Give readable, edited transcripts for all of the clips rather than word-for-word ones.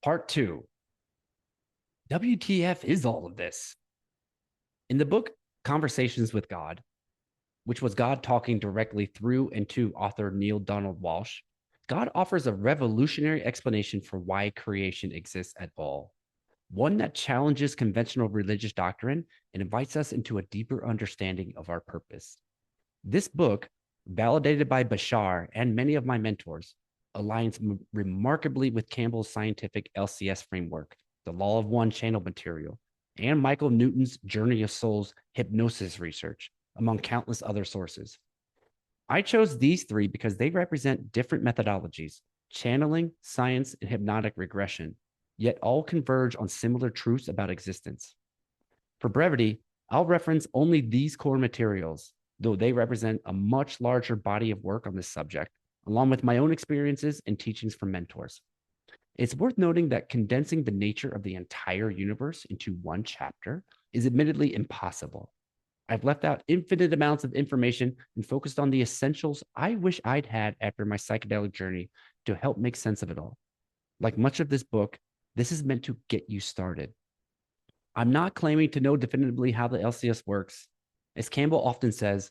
Part two. WTF is all of this? In the book Conversations with God, which was God talking directly through and to author Neil Donald Walsh, God offers a revolutionary explanation for why creation exists at all, one that challenges conventional religious doctrine and invites us into a deeper understanding of our purpose. This book, validated by Bashar and many of my mentors, aligns remarkably with Campbell's scientific LCS framework, the Law of One channel material, and Michael Newton's Journey of Souls hypnosis research, among countless other sources. I chose these three because they represent different methodologies: channeling, science, and hypnotic regression, yet all converge on similar truths about existence. For brevity, I'll reference only these core materials, though they represent a much larger body of work on this subject, along with my own experiences and teachings from mentors. It's worth noting that condensing the nature of the entire universe into one chapter is admittedly impossible. I've left out infinite amounts of information and focused on the essentials I wish I'd had after my psychedelic journey to help make sense of it all. Like much of this book, this is meant to get you started. I'm not claiming to know definitively how the LCS works. As Campbell often says,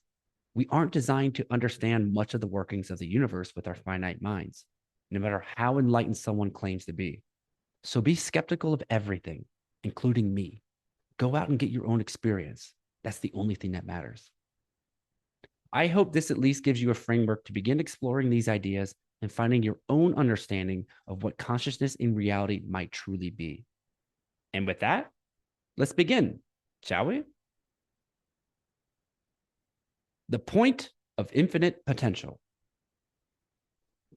we aren't designed to understand much of the workings of the universe with our finite minds, no matter how enlightened someone claims to be. So be skeptical of everything, including me. Go out and get your own experience. That's the only thing that matters. I hope this at least gives you a framework to begin exploring these ideas and finding your own understanding of what consciousness in reality might truly be. And with that, let's begin, shall we? The point of infinite potential.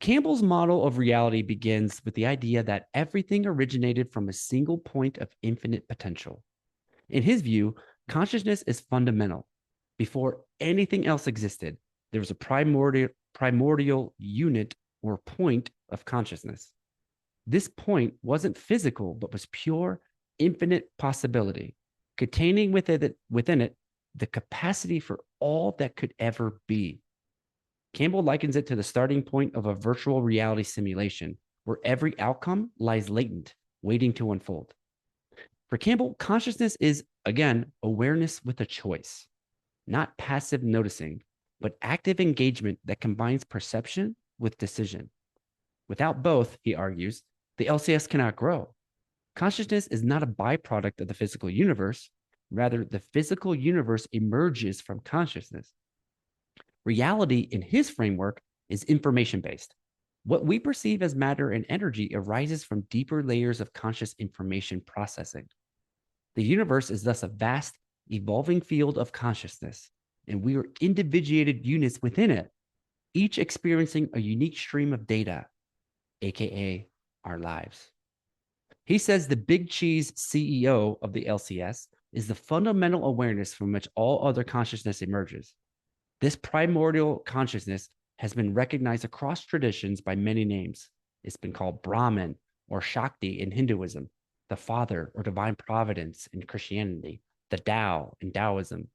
Campbell's model of reality begins with the idea that everything originated from a single point of infinite potential. In his view, consciousness is fundamental. Before anything else existed, there was a primordial unit or point of consciousness. This point wasn't physical, but was pure, infinite possibility, containing within it the capacity for all that could ever be. Campbell likens it to the starting point of a virtual reality simulation, where every outcome lies latent, waiting to unfold. For Campbell, consciousness is, again, awareness with a choice, not passive noticing, but active engagement that combines perception with decision. Without both, he argues, the LCS cannot grow. Consciousness is not a byproduct of the physical universe. Rather, the physical universe emerges from consciousness. Reality, in his framework, is information-based. What we perceive as matter and energy arises from deeper layers of conscious information processing. The universe is thus a vast, evolving field of consciousness, and we are individuated units within it, each experiencing a unique stream of data, aka our lives. He says the big cheese CEO of the LCS is the fundamental awareness from which all other consciousness emerges. This primordial consciousness has been recognized across traditions by many names. It's been called Brahman or Shakti in Hinduism, the Father or Divine Providence in Christianity, the Tao in Taoism,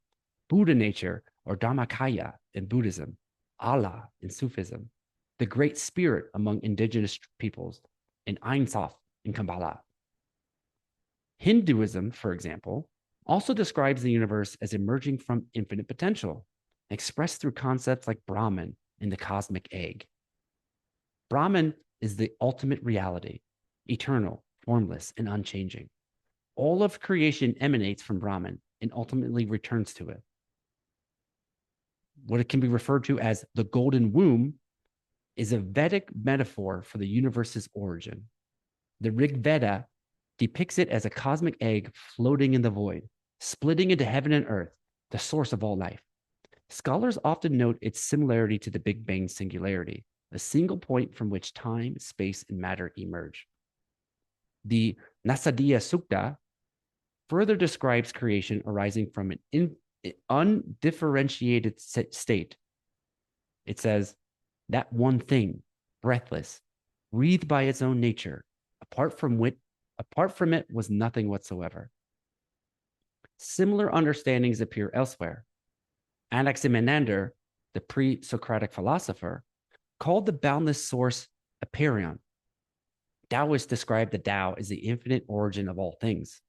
Buddha nature or Dharmakaya in Buddhism, Allah in Sufism, the Great Spirit among indigenous peoples, and Ein Sof in Kabbalah. Hinduism, for example, also describes the universe as emerging from infinite potential, expressed through concepts like Brahman and the cosmic egg. Brahman is the ultimate reality, eternal, formless, and unchanging. All of creation emanates from Brahman and ultimately returns to it. What it can be referred to as the golden womb is a Vedic metaphor for the universe's origin. The Rig Veda depicts it as a cosmic egg floating in the void, splitting into heaven and earth, the source of all life. Scholars often note its similarity to the Big Bang singularity, a single point from which time, space, and matter emerge. The Nasadiya Sukta further describes creation arising from an undifferentiated state. It says, that one thing, breathless, breathed by its own nature, apart from it was nothing whatsoever. Similar understandings appear elsewhere. Anaximander, the pre-Socratic philosopher, called the boundless source Apeiron. Taoists describe the Tao as the infinite origin of all things.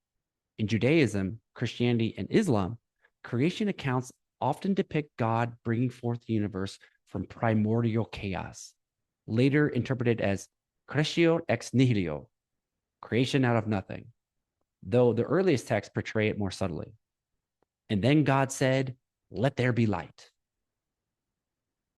In Judaism, Christianity, and Islam, creation accounts often depict God bringing forth the universe from primordial chaos, later interpreted as creatio ex nihilo, creation out of nothing, though the earliest texts portray it more subtly. And then God said, "Let there be light."